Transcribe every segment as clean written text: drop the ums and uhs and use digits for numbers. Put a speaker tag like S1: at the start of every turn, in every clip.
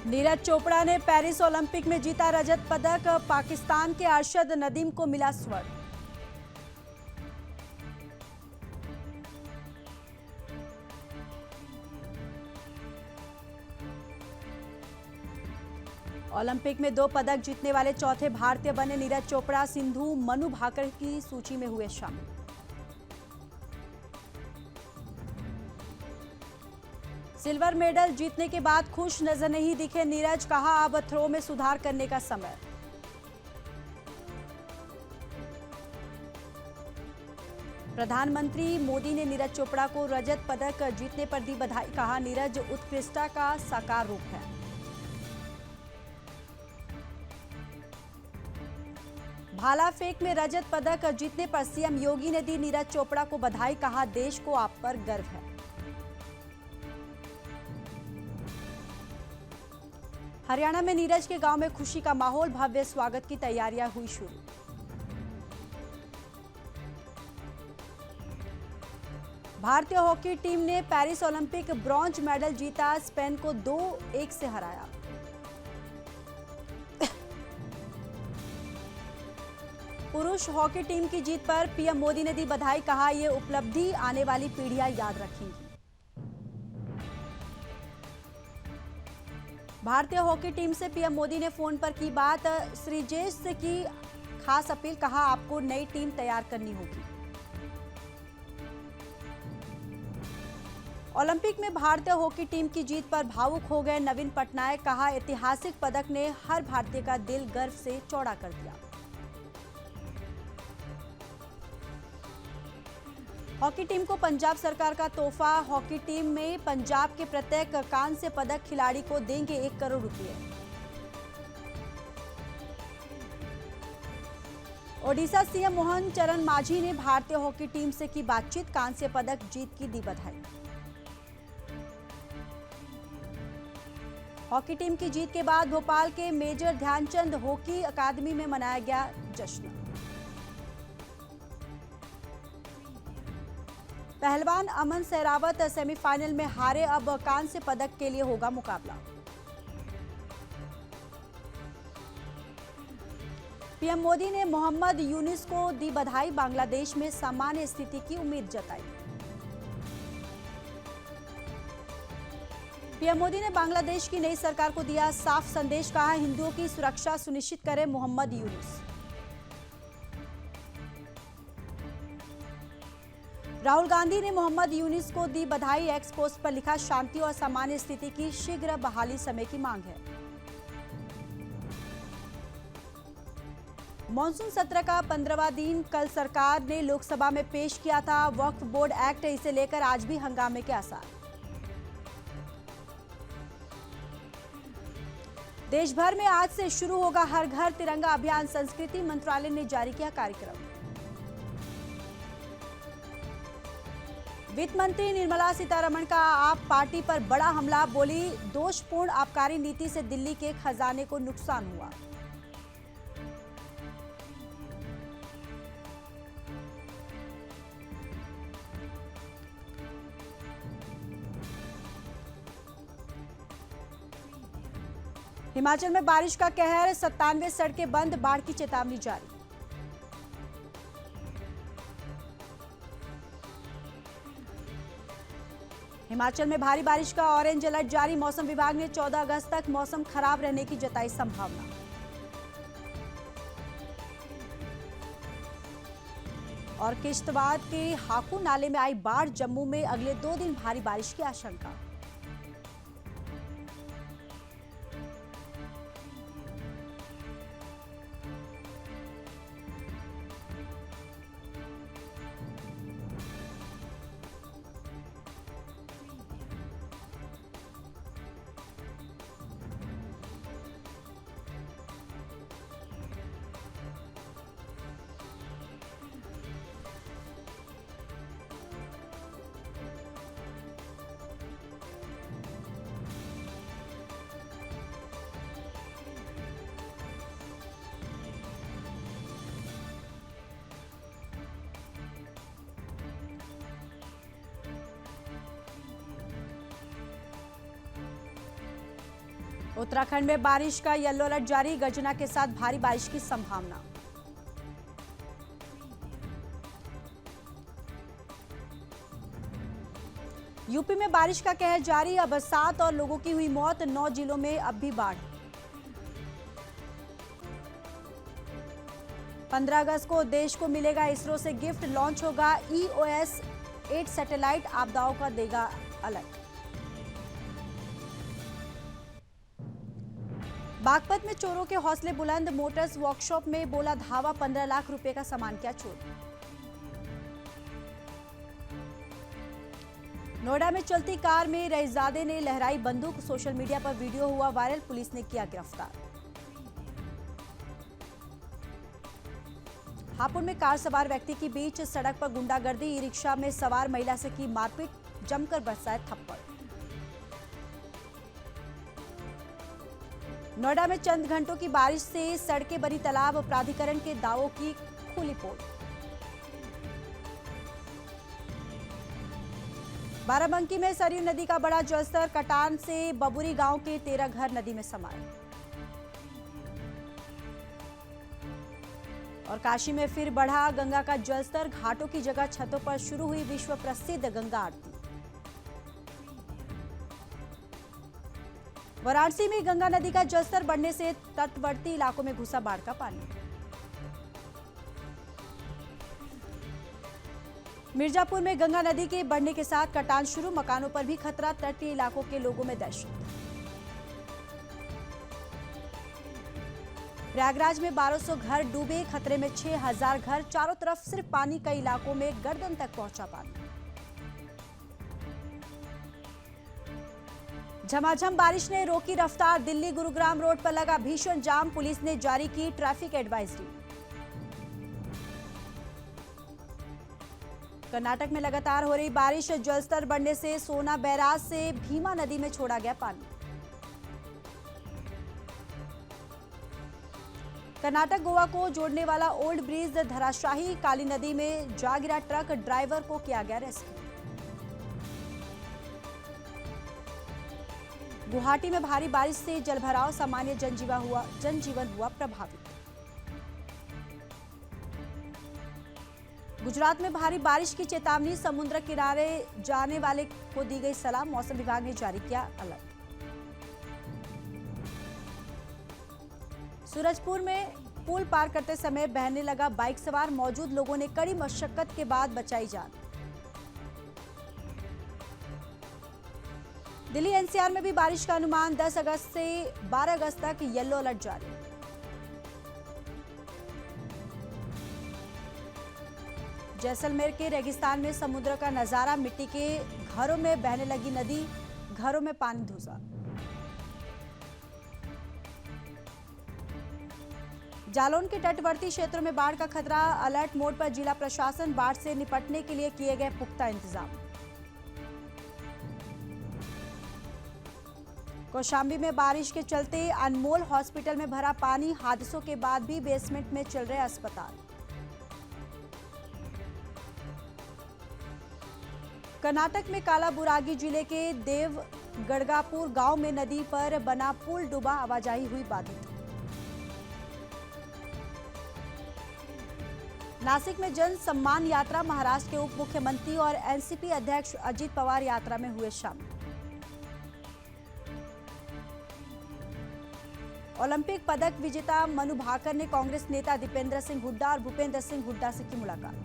S1: नीरज चोपड़ा ने Paris Olympic में जीता रजत पदक। पाकिस्तान के अरशद नदीम को मिला स्वर्ण। ओलंपिक में 2 पदक जीतने वाले चौथे भारतीय बने नीरज चोपड़ा। सिंधु, मनु भाकर की सूची में हुए शामिल। सिल्वर मेडल जीतने के बाद खुश नजर नहीं दिखे नीरज। कहा अब थ्रो में सुधार करने का समय। प्रधानमंत्री मोदी ने नीरज चोपड़ा को रजत पदक जीतने पर दी बधाई। कहा नीरज उत्कृष्टता का साकार रूप है। भाला फेंक में रजत पदक जीतने पर सीएम योगी ने दी नीरज चोपड़ा को बधाई। कहा देश को आप पर गर्व है। हरियाणा में नीरज के गांव में खुशी का माहौल। भव्य स्वागत की तैयारियां हुई शुरू। भारतीय हॉकी टीम ने पेरिस ओलंपिक ब्रॉन्ज मेडल जीता। स्पेन को 2-1 से हराया। पुरुष हॉकी टीम की जीत पर पीएम मोदी ने दी बधाई। कहा यह उपलब्धि आने वाली पीढ़ियां याद रखेंगी। भारतीय हॉकी टीम से पीएम मोदी ने फोन पर की बात। श्रीजेश से की खास अपील। कहा आपको नई टीम तैयार करनी होगी। ओलंपिक में भारतीय हॉकी टीम की जीत पर भावुक हो गए नवीन पटनायक। कहा ऐतिहासिक पदक ने हर भारतीय का दिल गर्व से चौड़ा कर दिया। हॉकी टीम को पंजाब सरकार का तोहफा। हॉकी टीम में पंजाब के प्रत्येक कांस्य पदक खिलाड़ी को देंगे 1 करोड़ रुपए। ओडिशा सीएम मोहन चरण मांझी ने भारतीय हॉकी टीम से की बातचीत। कांस्य पदक जीत की दी बधाई। हॉकी टीम की जीत के बाद भोपाल के मेजर ध्यानचंद हॉकी अकादमी में मनाया गया जश्न। पहलवान अमन सहरावत सेमीफाइनल में हारे। अब कांस्य पदक के लिए होगा मुकाबला। पीएम मोदी ने मोहम्मद यूनुस को दी बधाई। बांग्लादेश में सामान्य स्थिति की उम्मीद जताई। पीएम मोदी ने बांग्लादेश की नई सरकार को दिया साफ संदेश। कहा हिंदुओं की सुरक्षा सुनिश्चित करें मोहम्मद यूनुस। राहुल गांधी ने मोहम्मद यूनुस को दी बधाई। एक्स पोस्ट पर लिखा शांति और सामान्य स्थिति की शीघ्र बहाली समय की मांग है। मॉनसून सत्र का 15वां दिन कल सरकार ने लोकसभा में पेश किया था। वक्फ बोर्ड एक्ट, इसे लेकर आज भी हंगामे के आसार। देश भर में आज से शुरू होगा हर घर तिरंगा अभियान। संस्कृति मंत्रालय ने जारी किया कार्यक्रम। वित्त मंत्री निर्मला सीतारमण का आप पार्टी पर बड़ा हमला। बोली दोषपूर्ण आबकारी नीति से दिल्ली के खजाने को नुकसान हुआ। हिमाचल में बारिश का कहर। 97 सड़कें बंद। बाढ़ की चेतावनी जारी। हिमाचल में भारी बारिश का ऑरेंज अलर्ट जारी। मौसम विभाग ने 14 अगस्त तक मौसम खराब रहने की जताई संभावना। और किश्तवाड़ के हाकू नाले में आई बाढ़। जम्मू में अगले 2 दिन भारी बारिश की आशंका। उत्तराखंड में बारिश का येलो अलर्ट जारी, गर्जना के साथ भारी बारिश की संभावना। यूपी में बारिश का कहर जारी, अब 7 और लोगों की हुई मौत, 9 जिलों में अब भी बाढ़। 15 अगस्त को देश को मिलेगा इसरो से गिफ्ट, लॉन्च होगा EOS 8 सैटेलाइट, आपदाओं का देगा अलर्ट। बागपत में चोरों के हौसले बुलंद, मोटर्स वर्कशॉप में बोला धावा, 15 लाख रुपए का सामान किया चोरी। नोएडा में चलती कार में रईसजादे ने लहराई बंदूक, सोशल मीडिया पर वीडियो हुआ वायरल, पुलिस ने किया गिरफ्तार। हापुड़ में कार सवार व्यक्ति की बीच सड़क पर गुंडागर्दी, ई रिक्शा में सवार महिला से की मारपीट, जमकर बरसाए थप्पड़। नोएडा में चंद घंटों की बारिश से सड़कें बनी तालाब, प्राधिकरण के दावों की खुली पोल। बाराबंकी में सरयू नदी का बड़ा जलस्तर, कटान से बबुरी गांव के 13 घर नदी में समाये। और काशी में फिर बढ़ा गंगा का जलस्तर, घाटों की जगह छतों पर शुरू हुई विश्व प्रसिद्ध गंगा आरती। वाराणसी में गंगा नदी का जलस्तर बढ़ने से तटवर्ती इलाकों में घुसा बाढ़ का पानी। मिर्जापुर में गंगा नदी के बढ़ने के साथ कटान शुरू, मकानों पर भी खतरा, तटीय इलाकों के लोगों में दहशत। प्रयागराज में 1200 घर डूबे, खतरे में 6000 घर, चारों तरफ सिर्फ पानी, कई इलाकों में गर्दन तक पहुंचा पानी। झमाझम बारिश ने रोकी रफ्तार, दिल्ली गुरुग्राम रोड पर लगा भीषण जाम, पुलिस ने जारी की ट्रैफिक एडवाइजरी। कर्नाटक में लगातार हो रही बारिश, जलस्तर बढ़ने से सोना बैराज से भीमा नदी में छोड़ा गया पानी। कर्नाटक गोवा को जोड़ने वाला ओल्ड ब्रिज धराशाही, काली नदी में जा गिरा ट्रक, ड्राइवर को किया गया रेस्क्यू। गुवाहाटी में भारी बारिश से जलभराव, सामान्य जनजीवन हुआ प्रभावित। गुजरात में भारी बारिश की चेतावनी, समुद्र किनारे जाने वाले को दी गई सलाह, मौसम विभाग ने जारी किया अलर्ट। सूरजपुर में पुल पार करते समय बहने लगा बाइक सवार, मौजूद लोगों ने कड़ी मशक्कत के बाद बचाई जान। दिल्ली NCR में भी बारिश का अनुमान, 10 अगस्त से 12 अगस्त तक येलो अलर्ट जारी। जैसलमेर के रेगिस्तान में समुद्र का नजारा, मिट्टी के घरों में बहने लगी नदी, घरों में पानी घुसा। जालौन के तटवर्ती क्षेत्रों में बाढ़ का खतरा, अलर्ट मोड पर जिला प्रशासन, बाढ़ से निपटने के लिए किए गए पुख्ता इंतजाम। कौशाम्बी में बारिश के चलते अनमोल हॉस्पिटल में भरा पानी, हादसों के बाद भी बेसमेंट में चल रहे अस्पताल। कर्नाटक में कालाबुरागी जिले के देवगढ़गापुर गांव में नदी पर बना पुल डूबा, आवाजाही हुई बाधित। नासिक में जन सम्मान यात्रा, महाराष्ट्र के उप मुख्यमंत्री और एनसीपी अध्यक्ष अजित पवार यात्रा में हुए शामिल। ओलंपिक पदक विजेता मनु भाकर ने कांग्रेस नेता दीपेंद्र सिंह हुड्डा और भूपेंद्र सिंह हुड्डा से की मुलाकात।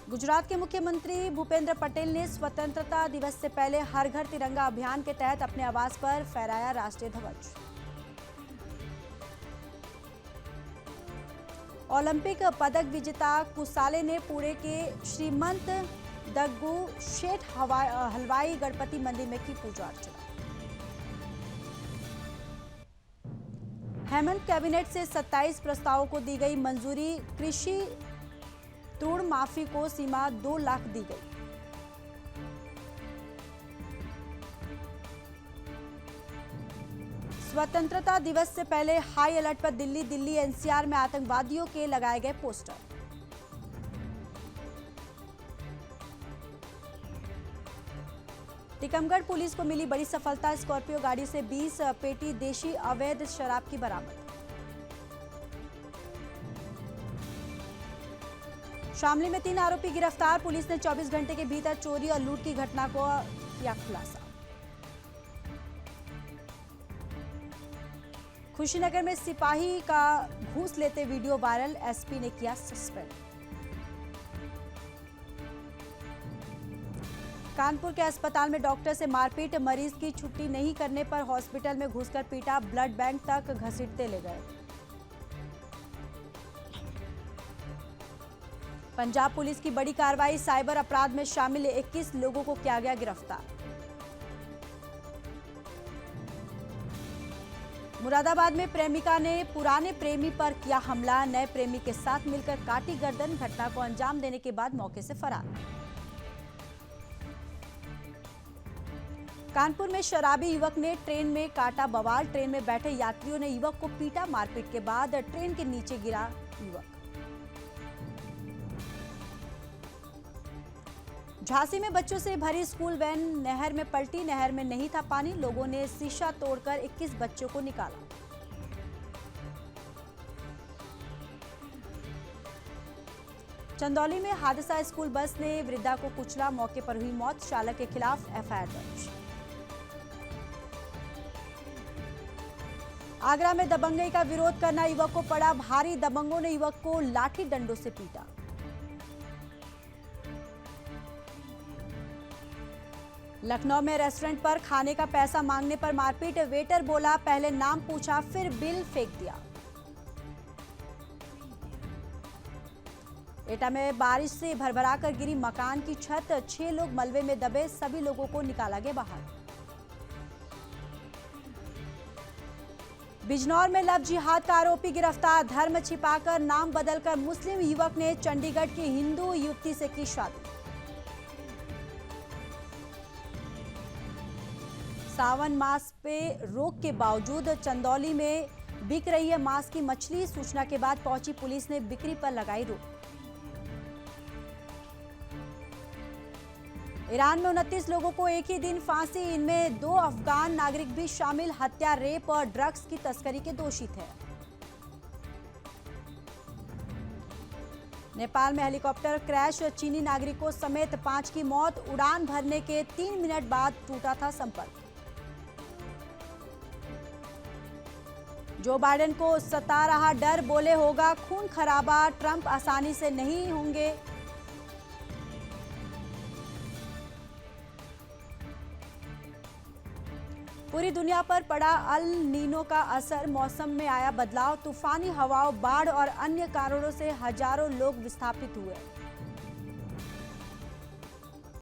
S1: गुजरात के मुख्यमंत्री भूपेंद्र पटेल ने स्वतंत्रता दिवस से पहले हर घर तिरंगा अभियान के तहत अपने आवास पर फहराया राष्ट्रीय ध्वज। ओलंपिक पदक विजेता कुसाले ने पुणे के श्रीमंत दग्गू शेठ हलवाई गणपति मंदिर में की पूजा अर्चना। हेमंत कैबिनेट से 27 प्रस्तावों को दी गई मंजूरी, कृषि ऋण माफी को सीमा 2 लाख दी गई। स्वतंत्रता दिवस से पहले हाई अलर्ट पर दिल्ली एनसीआर में आतंकवादियों के लगाए गए पोस्टर। टीकमगढ़ पुलिस को मिली बड़ी सफलता, स्कॉर्पियो गाड़ी से 20 पेटी देशी अवैध शराब की बरामद। शामली में 3 आरोपी गिरफ्तार, पुलिस ने 24 घंटे के भीतर चोरी और लूट की घटना को किया खुलासा। खुशीनगर में सिपाही का घूस लेते वीडियो वायरल, एसपी ने किया सस्पेंड। कानपुर के अस्पताल में डॉक्टर से मारपीट, मरीज की छुट्टी नहीं करने पर हॉस्पिटल में घुसकर पीटा, ब्लड बैंक तक घसीटते ले गए। पंजाब पुलिस की बड़ी कार्रवाई, साइबर अपराध में शामिल 21 लोगों को किया गया गिरफ्तार। मुरादाबाद में प्रेमिका ने पुराने प्रेमी पर किया हमला, नए प्रेमी के साथ मिलकर काटी गर्दन, घटना को अंजाम देने के बाद मौके से फरार। कानपुर में शराबी युवक ने ट्रेन में काटा बवाल, ट्रेन में बैठे यात्रियों ने युवक को पीटा, मारपीट के बाद ट्रेन के नीचे गिरा युवक। झांसी में बच्चों से भरी स्कूल वैन नहर में पलटी, नहर में नहीं था पानी, लोगों ने शीशा तोड़कर 21 बच्चों को निकाला। चंदौली में हादसा, स्कूल बस ने वृद्धा को कुचला, मौके पर हुई मौत, चालक के खिलाफ एफआईआर दर्ज। आगरा में दबंगई का विरोध करना युवक को पड़ा भारी, दबंगों ने युवक को लाठी डंडों से पीटा। लखनऊ में रेस्टोरेंट पर खाने का पैसा मांगने पर मारपीट, वेटर बोला पहले नाम पूछा फिर बिल फेंक दिया। एटा में बारिश से भरभराकर गिरी मकान की छत, 6 लोग मलबे में दबे, सभी लोगों को निकाला गया बाहर। बिजनौर में लव जिहाद का आरोपी गिरफ्तार, धर्म छिपाकर नाम बदलकर मुस्लिम युवक ने चंडीगढ़ की हिंदू युवती से की शादी। सावन मास पे रोक के बावजूद चंदौली में बिक रही है मांस की मछली, सूचना के बाद पहुंची पुलिस ने बिक्री पर लगाई रोक। ईरान में 29 लोगों को एक ही दिन फांसी, इनमें 2 अफगान नागरिक भी शामिल, हत्या, रेप और ड्रग्स की तस्करी के दोषी थे। नेपाल में हेलीकॉप्टर क्रैश, चीनी नागरिकों समेत 5 की मौत, उड़ान भरने के 3 मिनट बाद टूटा था संपर्क। जो बाइडेन को सता रहा डर, बोले होगा खून खराबा, ट्रंप आसानी से नहीं होंगे। पूरी दुनिया पर पड़ा अल नीनो का असर, मौसम में आया बदलाव, तूफानी हवाओं, बाढ़ और अन्य कारणों से हजारों लोग विस्थापित हुए।